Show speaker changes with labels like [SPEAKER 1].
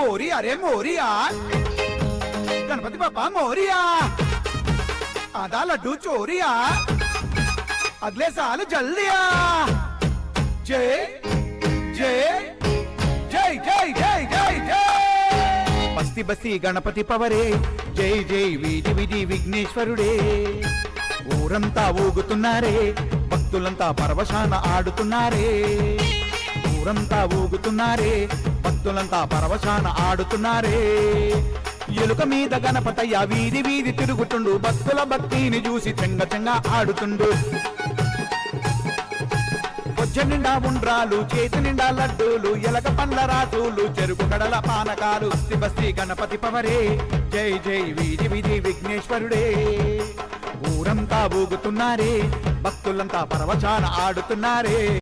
[SPEAKER 1] मोरी अरे मोरिया गणपति बापा मोरिया आधा लड्डू चोरिया अगले साल जल्दिया जय जय जय जय जय जय जय बस्ती बस्ती गणपति पवरे जय जय వీధి వీధి విఘ్నేశ్వరుడే ఊరంతా ఊగుతున్నారే భక్తులంతా పరవశాన ఆడుతున్నారే ఊరంతా ఊగుతున్నారే భక్తులంతా పరవశాన ఆడుతున్నారే ఎలుక మీద గణపతయ్య వీధి వీధి తిరుగుతుండు భక్తుల భక్తిని చూసి చెంగ చెంగ ఆడుతుండు పొజ్జ నిండా ఉండ్రాలు చేతి నిండా లడ్డూలు ఎలక పండ్ల రాసులు చెరుకు గడల పానకాలు బస్తి బస్తి గణపతి పవరే జై జై వీధి వీధి విఘ్నేశ్వరుడే ఊరంతా ఊగుతున్నారే భక్తులంతా పరవశాన ఆడుతున్నారే